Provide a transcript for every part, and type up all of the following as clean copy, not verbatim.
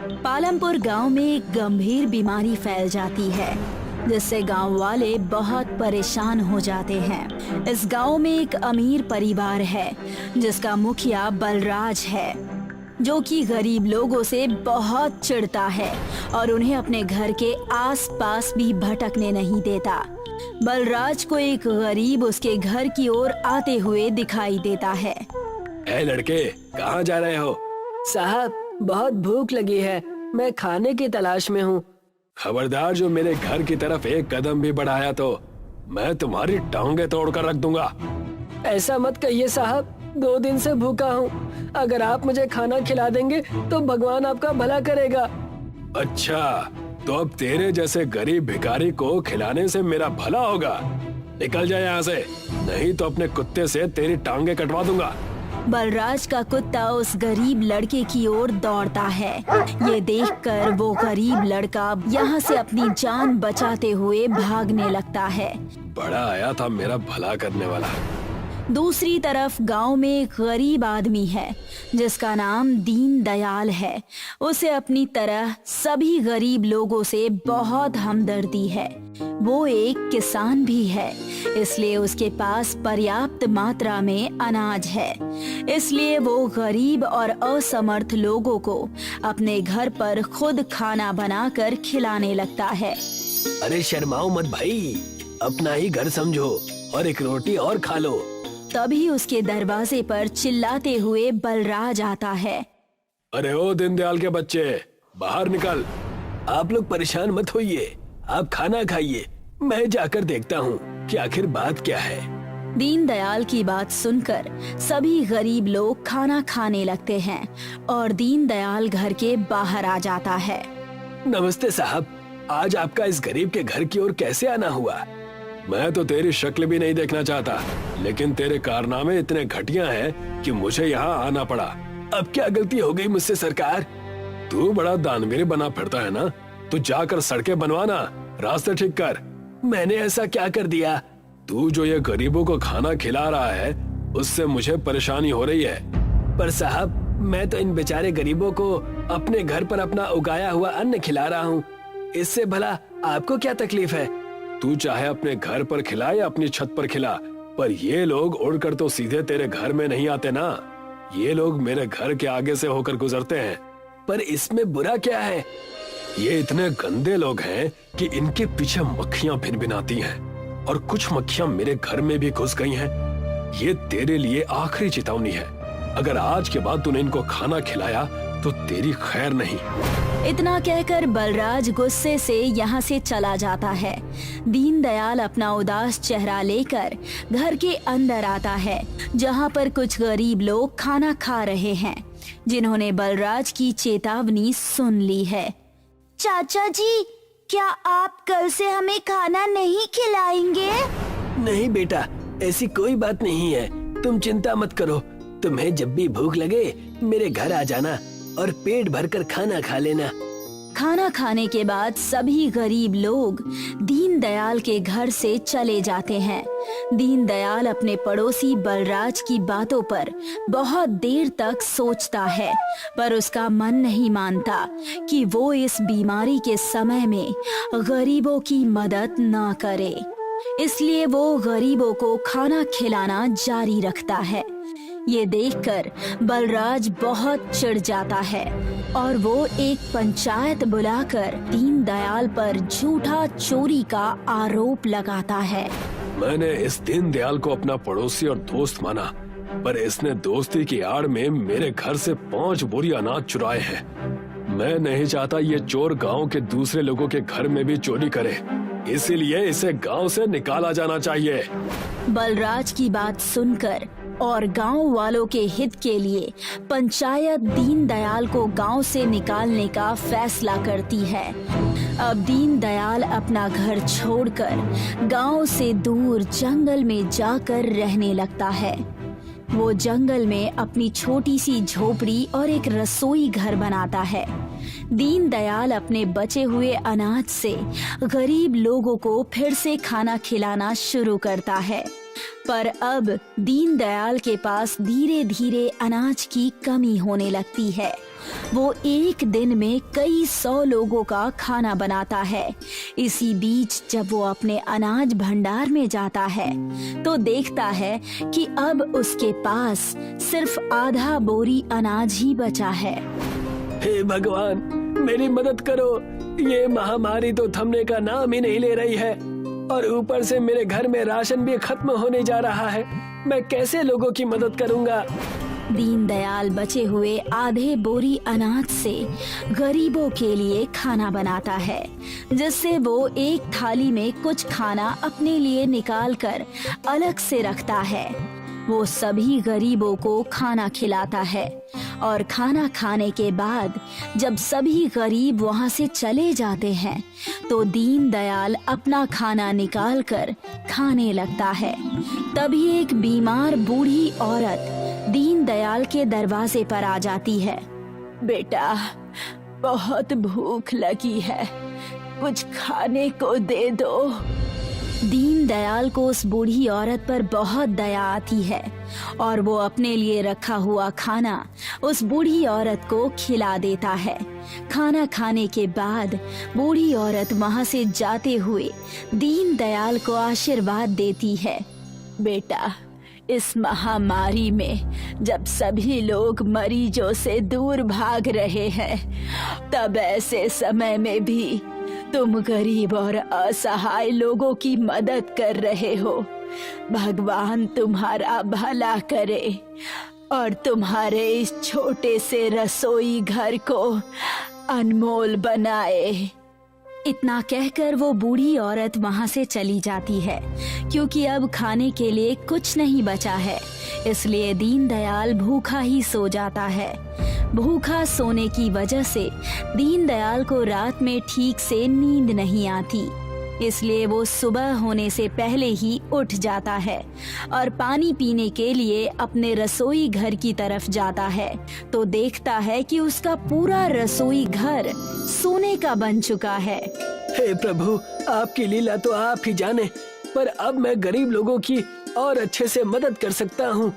पालमपुर गांव में एक गंभीर बीमारी फैल जाती है, जिससे गांव वाले बहुत परेशान हो जाते हैं। इस गांव में एक अमीर परिवार है जिसका मुखिया बलराज है, जो कि गरीब लोगों से बहुत चिढ़ता है और उन्हें अपने घर के आसपास भी भटकने नहीं देता। बलराज को एक गरीब उसके घर की ओर आते हुए दिखाई देता है। ए लड़के, कहाँ जा रहे हो? साहब, बहुत भूख लगी है, मैं खाने की तलाश में हूँ। खबरदार, जो मेरे घर की तरफ एक कदम भी बढ़ाया तो मैं तुम्हारी टांगे तोड़कर रख दूंगा। ऐसा मत कहिए साहब, 2 दिन से भूखा हूँ। अगर आप मुझे खाना खिला देंगे तो भगवान आपका भला करेगा। अच्छा, तो अब तेरे जैसे गरीब भिखारी को खिलाने से मेरा भला होगा? निकल जाए यहाँ से, नहीं तो अपने कुत्ते से तेरी टांगे कटवा दूंगा। बलराज का कुत्ता उस गरीब लड़के की ओर दौड़ता है। ये देखकर वो गरीब लड़का यहाँ से अपनी जान बचाते हुए भागने लगता है। बड़ा आया था मेरा भला करने वाला। दूसरी तरफ गांव में एक गरीब आदमी है जिसका नाम दीन दयाल है। उसे अपनी तरह सभी गरीब लोगों से बहुत हमदर्दी है। वो एक किसान भी है, इसलिए उसके पास पर्याप्त मात्रा में अनाज है। इसलिए वो गरीब और असमर्थ लोगों को अपने घर पर खुद खाना बनाकर खिलाने लगता है। अरे शर्माओ मत भाई, अपना ही घर समझो और एक रोटी और खा लो। तभी उसके दरवाजे पर चिल्लाते हुए बलराज आता है। अरे ओ दीनदयाल के बच्चे, बाहर निकल। आप लोग परेशान मत होइए, आप खाना खाइए, मैं जाकर देखता हूँ कि आखिर बात क्या है। दीनदयाल की बात सुनकर सभी गरीब लोग खाना खाने लगते हैं और दीनदयाल घर के बाहर आ जाता है। नमस्ते साहब, आज आपका इस गरीब के घर की ओर कैसे आना हुआ? मैं तो तेरी शक्ल भी नहीं देखना चाहता, लेकिन तेरे कारनामे इतने घटिया हैं कि मुझे यहाँ आना पड़ा। अब क्या गलती हो गई मुझसे सरकार? तू बड़ा दानवीर बना फिरता है ना, तू जाकर सड़कें बनवाना, रास्ते ठीक कर। मैंने ऐसा क्या कर दिया? तू जो ये गरीबों को खाना खिला रहा है, उससे मुझे परेशानी हो रही है। पर साहब, मैं तो इन बेचारे गरीबों को अपने घर पर अपना उगाया हुआ अन्न खिला रहा हूँ। इससे भला आपको क्या तकलीफ है? तू चाहे अपने घर पर खिला या अपनी छत पर खिला, पर ये लोग उड़कर तो सीधे तेरे घर में नहीं आते ना। ये लोग मेरे घर के आगे से होकर गुजरते हैं। पर इसमें बुरा क्या है? ये इतने गंदे लोग हैं कि इनके पीछे मक्खियां भिनभिनाती हैं और कुछ मक्खियां मेरे घर में भी घुस गई हैं। ये तेरे लिए आखिरी चेतावनी है। अगर आज के बाद तूने इनको खाना खिलाया तो तेरी खैर नहीं। इतना कहकर बलराज गुस्से से यहाँ से चला जाता है। दीनदयाल अपना उदास चेहरा लेकर घर के अंदर आता है, जहाँ पर कुछ गरीब लोग खाना खा रहे हैं, जिन्होंने बलराज की चेतावनी सुन ली है। चाचा जी, क्या आप कल से हमें खाना नहीं खिलाएंगे? नहीं बेटा, ऐसी कोई बात नहीं है, तुम चिंता मत करो। तुम्हें जब भी भूख लगे मेरे घर आ जाना और पेट भरकर खाना खा लेना। खाना खाने के बाद सभी गरीब लोग दीनदयाल के घर से चले जाते हैं। दीनदयाल अपने पड़ोसी बलराज की बातों पर बहुत देर तक सोचता है, पर उसका मन नहीं मानता कि वो इस बीमारी के समय में गरीबों की मदद न करे। इसलिए वो गरीबों को खाना खिलाना जारी रखता है। ये देखकर बलराज बहुत चिढ़ जाता है और वो एक पंचायत बुलाकर दीनदयाल पर झूठा चोरी का आरोप लगाता है। मैंने इस दीनदयाल को अपना पड़ोसी और दोस्त माना, पर इसने दोस्ती की आड़ में मेरे घर से 5 बोरी अनाज चुराए हैं। मैं नहीं चाहता ये चोर गांव के दूसरे लोगों के घर में भी चोरी करे, इसीलिए इसे गांव से निकाला जाना चाहिए। बलराज की बात सुनकर और गांव वालों के हित के लिए पंचायत दीनदयाल को गांव से निकालने का फैसला करती है। अब दीनदयाल अपना घर छोड़कर गांव से दूर जंगल में जाकर रहने लगता है। वो जंगल में अपनी छोटी सी झोपड़ी और एक रसोई घर बनाता है। दीनदयाल अपने बचे हुए अनाज से गरीब लोगों को फिर से खाना खिलाना शुरू करता है, पर अब दीनदयाल के पास धीरे धीरे अनाज की कमी होने लगती है। वो एक दिन में कई 100 लोगों का खाना बनाता है। इसी बीच जब वो अपने अनाज भंडार में जाता है तो देखता है कि अब उसके पास सिर्फ आधा बोरी अनाज ही बचा है। हे भगवान, मेरी मदद करो। ये महामारी तो थमने का नाम ही नहीं ले रही है और ऊपर से मेरे घर में राशन भी खत्म होने जा रहा है। मैं कैसे लोगों की मदद करूंगा? दीनदयाल बचे हुए आधे बोरी अनाज से गरीबों के लिए खाना बनाता है, जिससे वो एक थाली में कुछ खाना अपने लिए निकालकर अलग से रखता है। वो सभी गरीबों को खाना खिलाता है और खाना खाने के बाद जब सभी गरीब वहां से चले जाते हैं तो दीनदयाल अपना खाना निकालकर खाने लगता है। तभी एक बीमार बूढ़ी औरत दीनदयाल के दरवाजे पर आ जाती है। बेटा, बहुत भूख लगी है, कुछ खाने को दे दो। दीनदयाल को उस बूढ़ी औरत पर बहुत दया आती है और वो अपने लिए रखा हुआ खाना उस बूढ़ी औरत को खिला देता है। खाना खाने के बाद बूढ़ी औरत वहां से जाते हुए दीनदयाल को आशीर्वाद देती है। बेटा, इस महामारी में जब सभी लोग मरीजों से दूर भाग रहे हैं, तब ऐसे समय में भी तुम गरीब और असहाय लोगों की मदद कर रहे हो। भगवान तुम्हारा भला करे और तुम्हारे इस छोटे से रसोई घर को अनमोल बनाए। इतना कहकर वो बूढ़ी औरत वहां से चली जाती है, क्योंकि अब खाने के लिए कुछ नहीं बचा है। इसलिए दीनदयाल भूखा ही सो जाता है। भूखा सोने की वजह से दीनदयाल को रात में ठीक से नींद नहीं आती, इसलिए वो सुबह होने से पहले ही उठ जाता है और पानी पीने के लिए अपने रसोई घर की तरफ जाता है तो देखता है कि उसका पूरा रसोई घर सोने का बन चुका है। हे प्रभु, आपकी लीला तो आप ही जाने, पर अब मैं गरीब लोगों की और अच्छे से मदद कर सकता हूँ।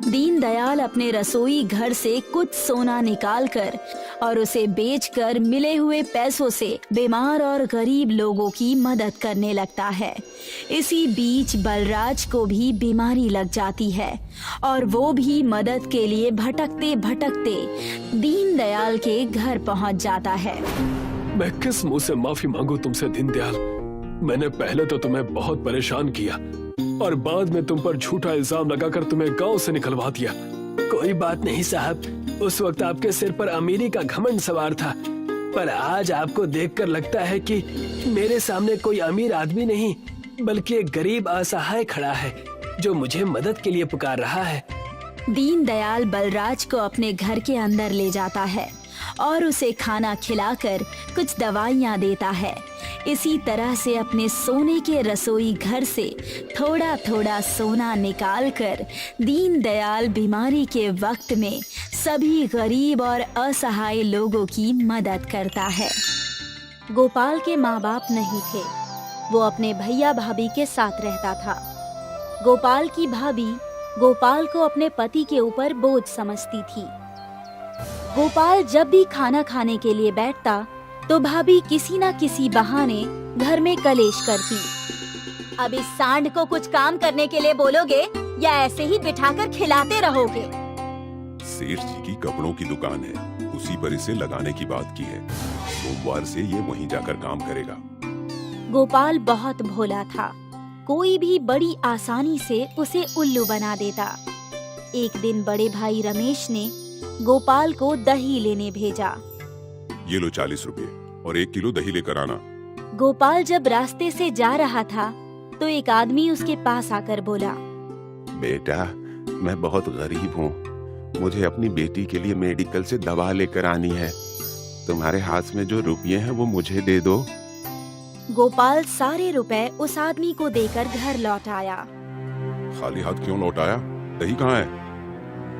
दीनदयाल अपने रसोई घर से कुछ सोना निकालकर और उसे बेचकर मिले हुए पैसों से बीमार और गरीब लोगों की मदद करने लगता है। इसी बीच बलराज को भी बीमारी लग जाती है और वो भी मदद के लिए भटकते भटकते दीनदयाल के घर पहुंच जाता है। मैं किस मुंह से माफी मांगू तुमसे दीनदयाल। मैंने पहले तो तुम्हें बहुत परेशान किया और बाद में तुम पर झूठा इल्जाम लगाकर तुम्हें गांव से निकलवा दिया। कोई बात नहीं साहब, उस वक्त आपके सिर पर अमीरी का घमंड सवार था, पर आज आपको देखकर लगता है कि मेरे सामने कोई अमीर आदमी नहीं बल्कि एक गरीब असहाय खड़ा है जो मुझे मदद के लिए पुकार रहा है। दीनदयाल बलराज को अपने घर के अंदर ले जाता है और उसे खाना खिलाकर कुछ दवाइयाँ देता है। इसी तरह से अपने सोने के रसोई घर से थोड़ा थोड़ा सोना निकालकर दीनदयाल बीमारी के वक्त में सभी गरीब और असहाय लोगों की मदद करता है। गोपाल के माँ बाप नहीं थे, वो अपने भैया भाभी के साथ रहता था। गोपाल की भाभी गोपाल को अपने पति के ऊपर बोझ समझती थी। गोपाल जब भी खाना खाने के लिए बैठता तो भाभी किसी न किसी बहाने घर में कलेश करती। अब इस सांड को कुछ काम करने के लिए बोलोगे या ऐसे ही बिठाकर खिलाते रहोगे? सेठ जी की कपड़ों की दुकान है, उसी पर इसे लगाने की बात की है। सोमवार से ये वहीं जाकर काम करेगा। गोपाल बहुत भोला था, कोई भी बड़ी आसानी से उसे उल्लू बना देता। एक दिन बड़े भाई रमेश ने गोपाल को दही लेने भेजा। ये लो 40 रुपए और 1 किलो दही लेकर आना। गोपाल जब रास्ते से जा रहा था तो एक आदमी उसके पास आकर बोला, बेटा, मैं बहुत गरीब हूँ, मुझे अपनी बेटी के लिए मेडिकल से दवा लेकर आनी है। तुम्हारे हाथ में जो रुपये हैं वो मुझे दे दो। गोपाल सारे रुपए उस आदमी को देकर घर लौट आया। खाली हाथ क्यों लौट आया? दही कहाँ है?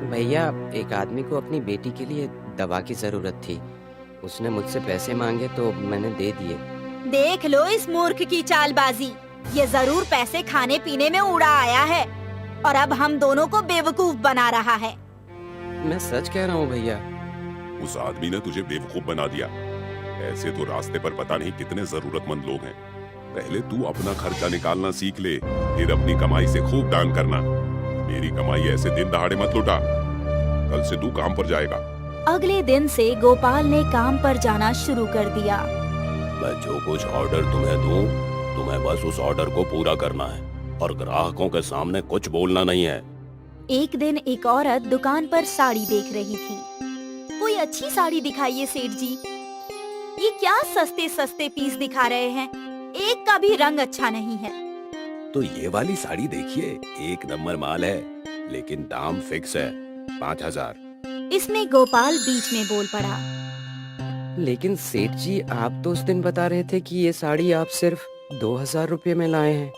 भैया, एक आदमी को अपनी बेटी के लिए दवा की जरूरत थी, उसने मुझसे पैसे मांगे तो मैंने दे दिए। देख लो इस मूर्ख की चालबाजी, ये जरूर पैसे खाने पीने में उड़ा आया है और अब हम दोनों को बेवकूफ बना रहा है। मैं सच कह रहा हूँ भैया। उस आदमी ने तुझे बेवकूफ बना दिया। ऐसे तो रास्ते पर पता नहीं कितने जरूरतमंद लोग हैं। पहले तू अपना खर्चा निकालना सीख ले, फिर अपनी कमाई से खूब दान करना। मेरी कमाई ऐसे दिन दहाड़े मत लुटा। कल से तू काम पर जाएगा। अगले दिन से गोपाल ने काम पर जाना शुरू कर दिया। मैं जो कुछ ऑर्डर तुम्हें दूं, तुम्हें बस उस ऑर्डर को पूरा करना है और ग्राहकों के सामने कुछ बोलना नहीं है। एक दिन एक औरत दुकान पर साड़ी देख रही थी। कोई अच्छी साड़ी दिखाइए सेठ जी। ये क्या सस्ते सस्ते पीस दिखा रहे हैं, एक का भी रंग अच्छा नहीं है। तो ये वाली साड़ी देखिए, एक नंबर माल है, लेकिन दाम फिक्स है 5,000। इसमें गोपाल बीच में बोल पड़ा। लेकिन सेठ जी, आप तो उस दिन बता रहे थे कि ये साड़ी आप सिर्फ 2,000 रुपए में लाए हैं।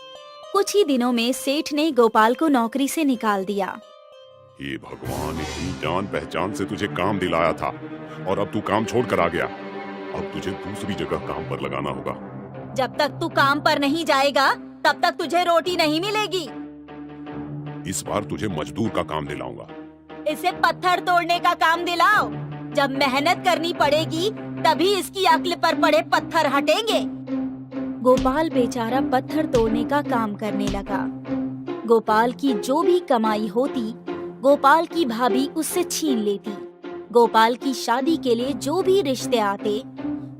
कुछ ही दिनों में सेठ ने गोपाल को नौकरी से निकाल दिया। हे भगवान, इतनी जान पहचान से तुझे काम दिलाया था और अब तू काम छोड़ कर आ गया। अब तुझे दूसरी जगह काम पर लगाना होगा। जब तक तू काम पर नहीं जाएगा तब तक तुझे रोटी नहीं मिलेगी। इस बार तुझे मजदूर का काम दिलाऊंगा। इसे पत्थर तोड़ने का काम दिलाओ। जब मेहनत करनी पड़ेगी तभी इसकी अक्ल पर पड़े पत्थर हटेंगे। गोपाल बेचारा पत्थर तोड़ने का काम करने लगा। गोपाल की जो भी कमाई होती गोपाल की भाभी उससे छीन लेती। गोपाल की शादी के लिए जो भी रिश्ते आते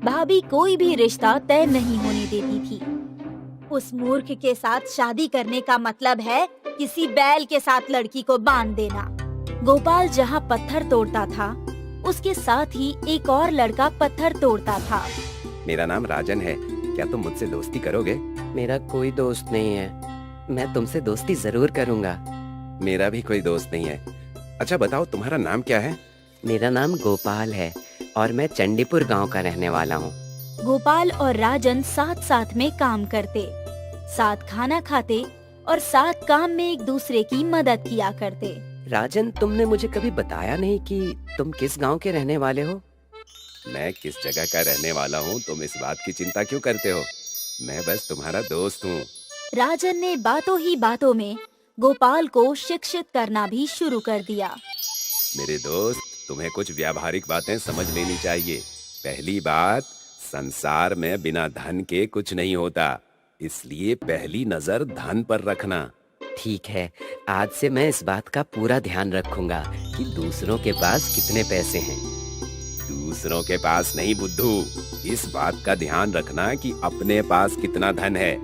भाभी कोई भी रिश्ता तय नहीं होने देती थी। उस मूर्ख के साथ शादी करने का मतलब है किसी बैल के साथ लड़की को बांध देना। गोपाल जहाँ पत्थर तोड़ता था उसके साथ ही एक और लड़का पत्थर तोड़ता था। मेरा नाम राजन है, क्या तुम मुझसे दोस्ती करोगे? मेरा कोई दोस्त नहीं है। मैं तुमसे दोस्ती जरूर करूंगा। मेरा भी कोई दोस्त नहीं है। अच्छा बताओ, तुम्हारा नाम क्या है? मेरा नाम गोपाल है और मैं चंडीपुर गांव का रहने वाला हूँ। गोपाल और राजन साथ साथ में काम करते, साथ खाना खाते और साथ काम में एक दूसरे की मदद किया करते। राजन, तुमने मुझे कभी बताया नहीं कि तुम किस गांव के रहने वाले हो? मैं किस जगह का रहने वाला हूँ तुम इस बात की चिंता क्यों करते हो? मैं बस तुम्हारा दोस्त हूँ। राजन ने बातों ही बातों में गोपाल को शिक्षित करना भी शुरू कर दिया। मेरे दोस्त, तुम्हें कुछ व्यावहारिक बातें समझ लेनी चाहिए। पहली बात, संसार में बिना धन के कुछ नहीं होता, इसलिए पहली नजर धन पर रखना। ठीक है, आज से मैं इस बात का पूरा ध्यान रखूंगा कि दूसरों के पास कितने पैसे हैं। दूसरों के पास नहीं बुद्धू, इस बात का ध्यान रखना कि अपने पास कितना धन है।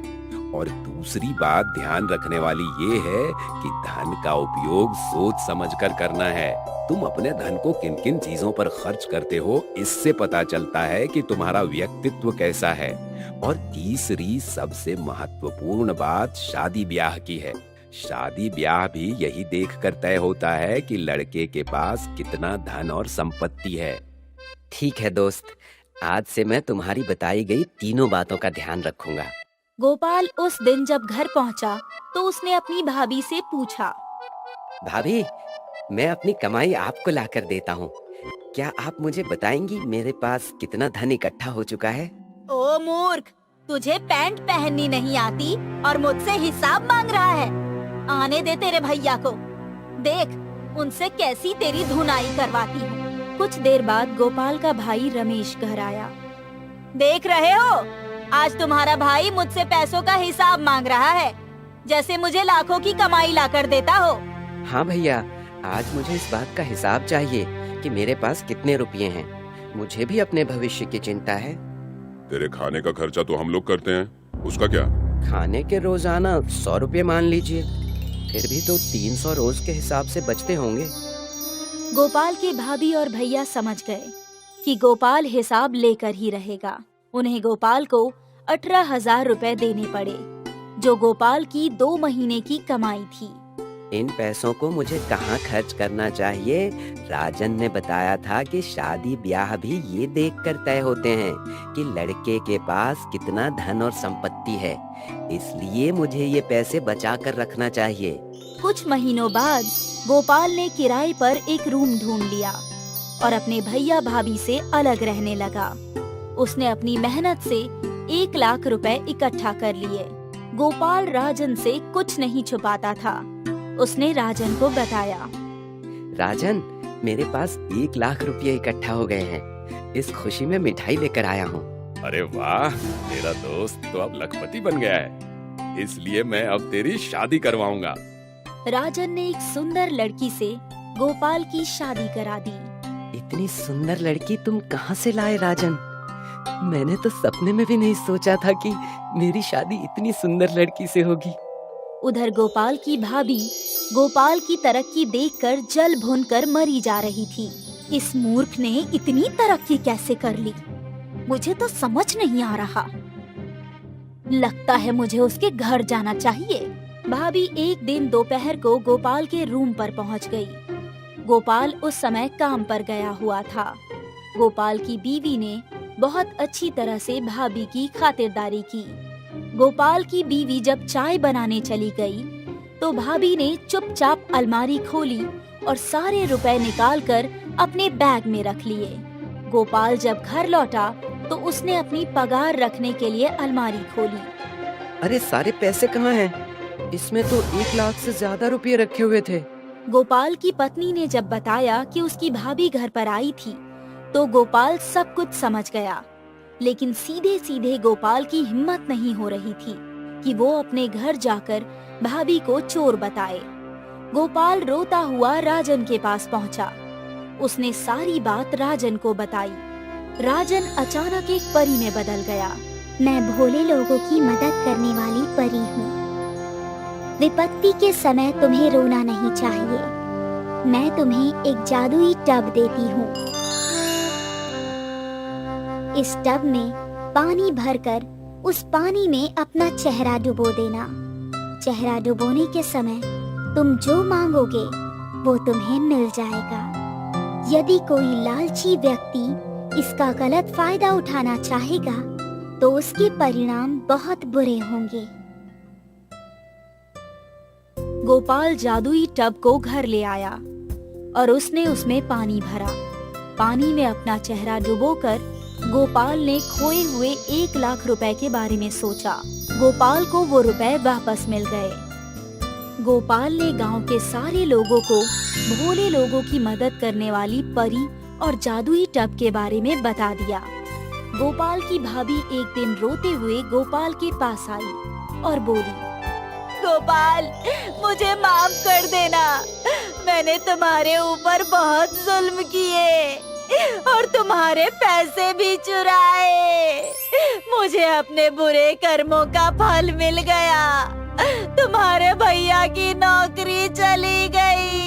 और दूसरी बात ध्यान रखने वाली ये है कि धन का उपयोग सोच समझकर करना है। तुम अपने धन को किन किन चीजों पर खर्च करते हो, इससे पता चलता है कि तुम्हारा व्यक्तित्व कैसा है। और तीसरी सबसे महत्वपूर्ण बात शादी ब्याह की है। शादी ब्याह भी यही देखकर तय होता है कि लड़के के पास कितना धन और संपत्ति है। ठीक है दोस्त, आज से मैं तुम्हारी बताई गई तीनों बातों का ध्यान रखूंगा। गोपाल उस दिन जब घर पहुंचा तो उसने अपनी भाभी से पूछा। भाभी, मैं अपनी कमाई आपको लाकर देता हूँ। क्या आप मुझे बताएंगी मेरे पास कितना धन इकट्ठा हो चुका है? ओ मूर्ख, तुझे पैंट पहननी नहीं आती और मुझसे हिसाब मांग रहा है। आने दे तेरे भैया को, देख उनसे कैसी तेरी धुनाई करवाती हूँ। कुछ देर बाद गोपाल का भाई रमेश घर आया। देख रहे हो, आज तुम्हारा भाई मुझसे पैसों का हिसाब मांग रहा है, जैसे मुझे लाखों की कमाई लाकर देता हो। हाँ भैया, आज मुझे इस बात का हिसाब चाहिए कि मेरे पास कितने रुपए हैं। मुझे भी अपने भविष्य की चिंता है। तेरे खाने का खर्चा तो हम लोग करते हैं, उसका क्या? खाने के रोजाना 100 रुपए मान लीजिए, फिर भी तो 300 रोज के हिसाब से बचते होंगे। गोपाल के भाभी और भैया समझ गए कि गोपाल हिसाब लेकर ही रहेगा। उन्हें गोपाल को 18,000 रुपए देने पड़े, जो गोपाल की 2 महीने की कमाई थी। इन पैसों को मुझे कहाँ खर्च करना चाहिए? राजन ने बताया था कि शादी ब्याह भी ये देखकर तय होते हैं कि लड़के के पास कितना धन और संपत्ति है, इसलिए मुझे ये पैसे बचा कर रखना चाहिए। कुछ महीनों बाद गोपाल ने किराए पर एक रूम ढूंढ लिया और अपने भैया भाभी से अलग रहने लगा। उसने अपनी मेहनत से 1 लाख रुपए इकट्ठा कर लिए। गोपाल राजन से कुछ नहीं छुपाता था। उसने राजन को बताया। राजन, मेरे पास 1 लाख रुपए इकट्ठा हो गए हैं। इस खुशी में मिठाई लेकर आया हूँ। अरे वाह, मेरा दोस्त तो अब लखपति बन गया है, इसलिए मैं अब तेरी शादी करवाऊंगा। राजन ने एक सुंदर लड़की से गोपाल की शादी करा दी। इतनी सुंदर लड़की तुम कहाँ से लाए राजन? मैंने तो सपने में भी नहीं सोचा था कि मेरी शादी इतनी सुंदर लड़की से होगी। उधर गोपाल की भाभी गोपाल की तरक्की देखकर जल भुनकर मरी जा रही थी। इस मूर्ख ने इतनी तरक्की कैसे कर ली, मुझे तो समझ नहीं आ रहा। लगता है मुझे उसके घर जाना चाहिए। भाभी एक दिन दोपहर को गोपाल के रूम पर पहुंच गई। गोपाल उस समय काम पर गया हुआ था। गोपाल की बीवी ने बहुत अच्छी तरह से भाभी की खातिरदारी की। गोपाल की बीवी जब चाय बनाने चली गई तो भाभी ने चुपचाप अलमारी खोली और सारे रुपए निकालकर अपने बैग में रख लिए। गोपाल जब घर लौटा तो उसने अपनी पगार रखने के लिए अलमारी खोली। अरे सारे पैसे कहाँ हैं? इसमें तो 1 लाख से ज्यादा रुपए रखे हुए थे। गोपाल की पत्नी ने जब बताया कि उसकी भाभी घर पर आई थी तो गोपाल सब कुछ समझ गया, लेकिन सीधे सीधे गोपाल की हिम्मत नहीं हो रही थी कि वो अपने घर जाकर भाभी को चोर बताए। गोपाल रोता हुआ राजन के पास पहुंचा। उसने सारी बात राजन को बताई। राजन अचानक एक परी में बदल गया। मैं भोले लोगों की मदद करने वाली परी हूँ। विपत्ति के समय तुम्हें रोना नहीं चाहिए। मैं तुम्हें एक जादुई टब देती हूँ। इस टब में पानी भरकर उस पानी में अपना चेहरा डुबो देना। चेहरा डुबोने के समय तुम जो मांगोगे वो तुम्हें मिल जाएगा। यदि कोई लालची व्यक्ति इसका गलत फायदा उठाना चाहेगा तो उसके परिणाम बहुत बुरे होंगे। गोपाल जादुई टब को घर ले आया और उसने उसमें पानी भरा। पानी में अपना चेहरा डुबोकर गोपाल ने खोए हुए 1 लाख रुपए के बारे में सोचा। गोपाल को वो रुपए वापस मिल गए। गोपाल ने गांव के सारे लोगों को भोले लोगों की मदद करने वाली परी और जादुई टब के बारे में बता दिया। गोपाल की भाभी एक दिन रोते हुए गोपाल के पास आई और बोली, गोपाल, मुझे माफ कर देना। मैंने तुम्हारे ऊपर बहुत जुल्म किए और तुम्हारे पैसे भी चुराए। मुझे अपने बुरे कर्मों का फल मिल गया। तुम्हारे भैया की नौकरी चली गई।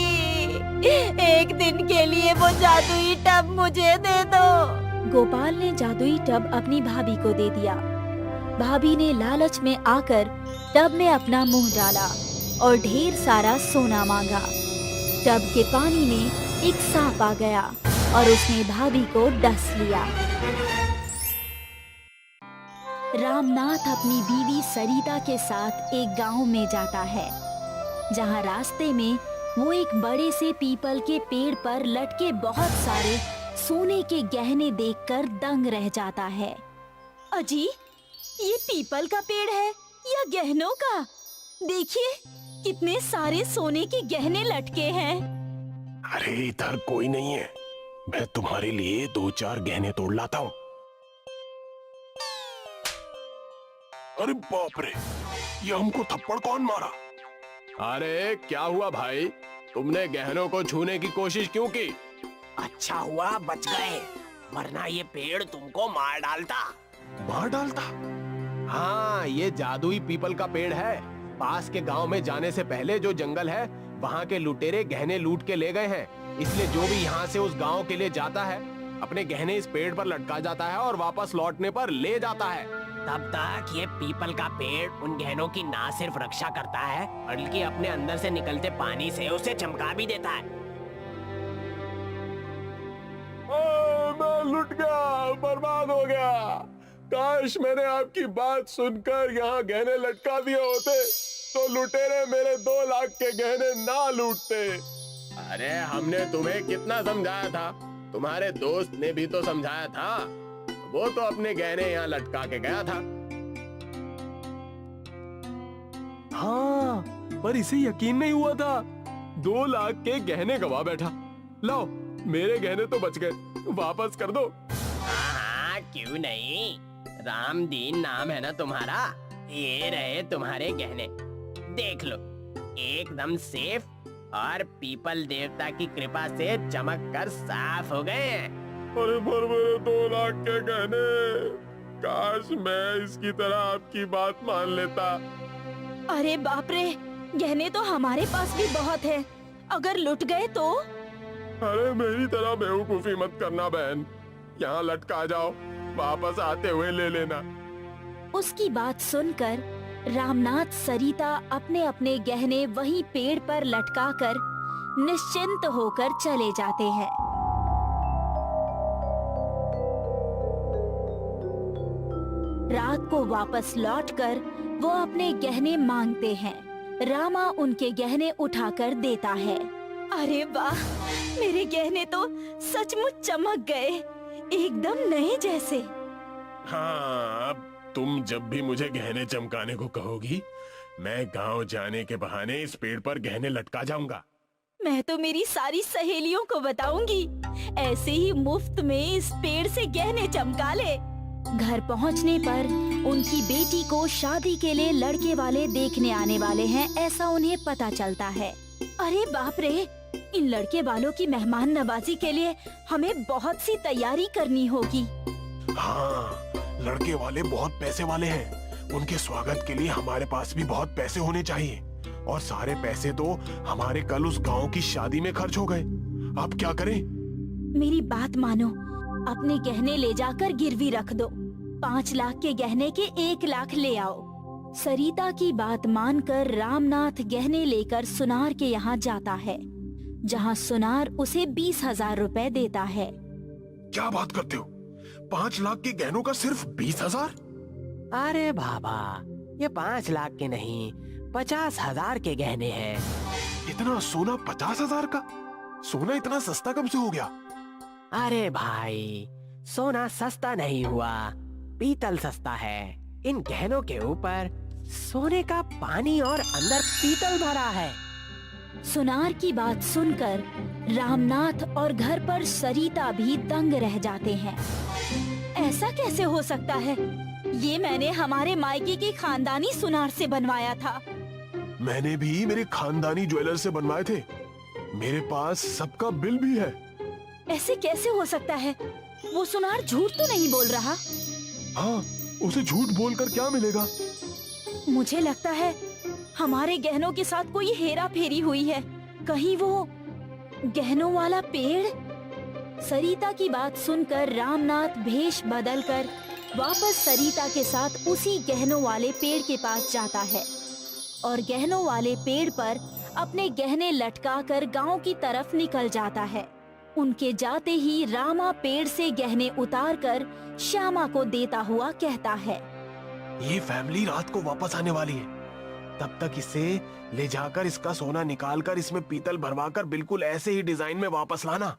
एक दिन के लिए वो जादुई टब मुझे दे दो। गोपाल ने जादुई टब अपनी भाभी को दे दिया। भाभी ने लालच में आकर टब में अपना मुंह डाला और ढेर सारा सोना मांगा। टब के पानी में एक सांप आ गया और उसने भाभी को डस लिया। रामनाथ अपनी बीवी सरिता के साथ एक गांव में जाता है, जहां रास्ते में वो एक बड़े से पीपल के पेड़ पर लटके बहुत सारे सोने के गहने देखकर दंग रह जाता है। अजी, ये पीपल का पेड़ है या गहनों का? देखिए कितने सारे सोने के गहने लटके हैं। अरे इधर कोई नहीं है, मैं तुम्हारे लिए 2-4 गहने तोड़ लाता हूँ। अरे बाप रे, ये हमको थप्पड़ कौन मारा? अरे क्या हुआ भाई, तुमने गहनों को छूने की कोशिश क्यों की? अच्छा हुआ बच गए, वरना ये पेड़ तुमको मार डालता। मार डालता? हाँ, ये जादुई पीपल का पेड़ है। पास के गांव में जाने से पहले जो जंगल है, वहाँ के लुटेरे गहने लूट के ले गए हैं। इसलिए जो भी यहाँ से उस गांव के लिए जाता है, अपने गहने इस पेड़ पर लटका जाता है और वापस लौटने पर ले जाता है। तब तक ये पीपल का पेड़ उन गहनों की ना सिर्फ रक्षा करता है, बल्कि अपने अंदर से निकलते पानी से उसे चमका भी देता है। मैं लुट गया, बर्बाद हो गया। काश मैंने आपकी बात सुनकर यहाँ गहने लटका दिए होते, तो लुटेरे मेरे 2 लाख के गहने ना लूटते। अरे हमने तुम्हें कितना समझाया था, तुम्हारे दोस्त ने भी तो समझाया था। वो तो अपने गहने यहाँ लटका के गया था। हाँ, पर इसे यकीन नहीं हुआ था। 2 लाख के गहने गवा बैठा। लो, मेरे गहने तो बच गए, वापस कर दो। हाँ, क्यों नहीं। रामदीन नाम है ना तुम्हारा। ये रहे तुम्हारे गहने, देख लो, एकदम सेफ और पीपल देवता की कृपा से चमक कर साफ हो गए हैं। अरे पर मेरे 2 लाख के गहने, काश मैं इसकी तरह आपकी बात मान लेता। अरे बाप रे, गहने तो हमारे पास भी बहुत है, अगर लुट गए तो? अरे मेरी तरह बेवकूफी मत करना बहन, यहाँ लटका जाओ, वापस आते हुए ले लेना। उसकी बात सुनकर रामनाथ सरिता अपने अपने गहने वहीं पेड़ पर लटकाकर निश्चिंत होकर चले जाते हैं। रात को वापस लौटकर वो अपने गहने मांगते हैं। रामा उनके गहने उठाकर देता है। अरे वाह, मेरे गहने तो सचमुच चमक गए, एकदम नए जैसे। हाँ, अब तुम जब भी मुझे गहने चमकाने को कहोगी, मैं गांव जाने के बहाने इस पेड़ पर गहने लटका जाऊंगा। मैं तो मेरी सारी सहेलियों को बताऊंगी, ऐसे ही मुफ्त में इस पेड़ से गहने चमका ले। घर पहुंचने पर उनकी बेटी को शादी के लिए लड़के वाले देखने आने वाले हैं, ऐसा उन्हें पता चलता है। अरे बाप रे, इन लड़के वालों की मेहमान नवाजी के लिए हमें बहुत सी तैयारी करनी होगी। हाँ, लड़के वाले बहुत पैसे वाले हैं, उनके स्वागत के लिए हमारे पास भी बहुत पैसे होने चाहिए, और सारे पैसे तो हमारे कल उस गांव की शादी में खर्च हो गए। अब क्या करें? मेरी बात मानो, अपने गहने ले जाकर गिरवी रख दो। 5 लाख के गहने के 1 लाख ले आओ। सरिता की बात मानकर रामनाथ गहने लेकर सुनार के यहाँ जाता है, जहाँ सुनार उसे 20,000 रुपए देता है। क्या बात करते हो? 5 लाख के गहनों का सिर्फ 20,000? अरे बाबा, ये 5 लाख के नहीं, 50,000 के गहने हैं। इतना सोना 50,000 का? सोना इतना सस्ता कब से हो गया? अरे भाई, सोना सस्ता नहीं हुआ, पीतल सस्ता है। इन गहनों के ऊपर सोने का पानी और अंदर पीतल भरा है। सुनार की बात सुनकर रामनाथ और घर पर सरिता भी दंग रह जाते हैं। ऐसा कैसे हो सकता है? ये मैंने हमारे मायके के खानदानी सुनार से बनवाया था। मैंने भी मेरे खानदानी ज्वेलर से बनवाए थे, मेरे पास सबका बिल भी है। ऐसे कैसे हो सकता है? वो सुनार झूठ तो नहीं बोल रहा? हाँ, उसे झूठ बोलकर क्या मिलेगा? मुझे लगता है हमारे गहनों के साथ कोई हेरा फेरी हुई है। कहीं वो गहनों वाला पेड़? सरिता की बात सुनकर रामनाथ भेष बदलकर वापस सरिता के साथ उसी गहनों वाले पेड़ के पास जाता है और गहनों वाले पेड़ पर अपने गहने लटकाकर गांव की तरफ निकल जाता है। उनके जाते ही रामा पेड़ से गहने उतारकर श्यामा को देता हुआ कहता है, ये फैमिली रात को वापस आने वाली है, तब तक इसे ले जाकर इसका सोना निकालकर इसमें पीतल भरवाकर बिल्कुल ऐसे ही डिजाइन में वापस लाना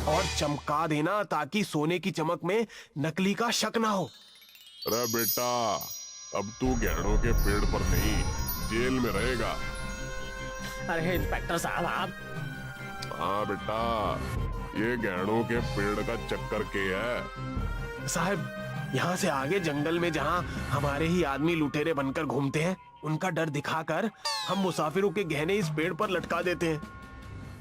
और चमका देना, ताकि सोने की चमक में नकली का शक ना हो। अरे बेटा, अब तू गहनों के पेड़ पर नहीं, जेल में रहेगा। अरे इंस्पेक्टर साहब, आप? हाँ बेटा, ये गहनों के पेड़ का चक्कर क्या है? साहब, यहाँ से आगे जंगल में जहाँ हमारे ही आदमी लुटेरे बनकर घूमते हैं, उनका डर दिखाकर हम मुसाफिरों के गहने इस पेड़ पर लटका देते हैं।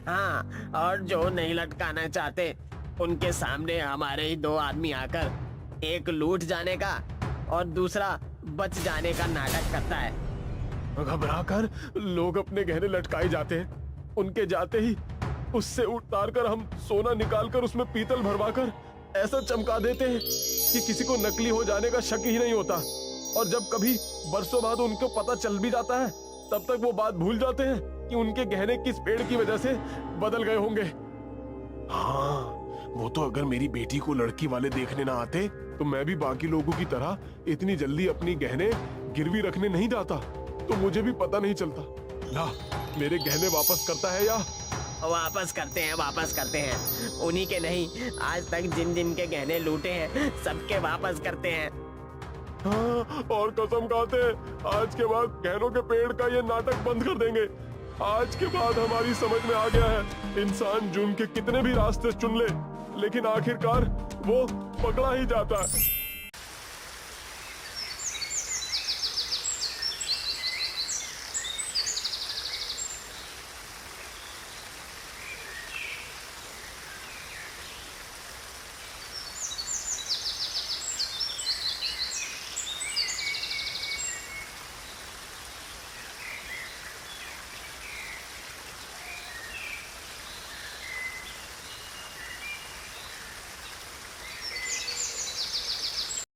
हाँ, और जो नहीं लटकाना चाहते उनके सामने हमारे ही 2 आदमी आकर एक लूट जाने का और दूसरा बच जाने का नाटक करता है। घबराकर लोग अपने गहने लटकाए जाते हैं, उनके जाते ही उससे उतारकर हम सोना निकालकर उसमें पीतल भरवाकर ऐसा चमका देते हैं कि किसी को नकली हो जाने का शक ही नहीं होता। और जब कभी बरसों बाद उनको पता चल भी जाता है, तब तक वो बात भूल जाते हैं कि उनके गहने किस पेड़ की वजह से बदल गए होंगे। हाँ, वो तो अगर मेरी बेटी को लड़की वाले देखने ना आते तो मैं भी बाकी लोगों की तरह इतनी जल्दी अपनी गहने गिरवी रखने नहीं जाता, तो मुझे भी पता नहीं चलता। ला, मेरे गहने वापस करता है या? वापस करते हैं, वापस करते हैं। उन्हीं के नहीं, आज तक जिन जिन के गहने लूटे हैं सबके वापस करते हैं। हाँ, और कसम खाते हैं, आज के बाद गहनों के पेड़ का ये नाटक बंद कर देंगे। आज के बाद हमारी समझ में आ गया है, इंसान जुर्म के कितने भी रास्ते चुन ले, लेकिन आखिरकार वो पकड़ा ही जाता है।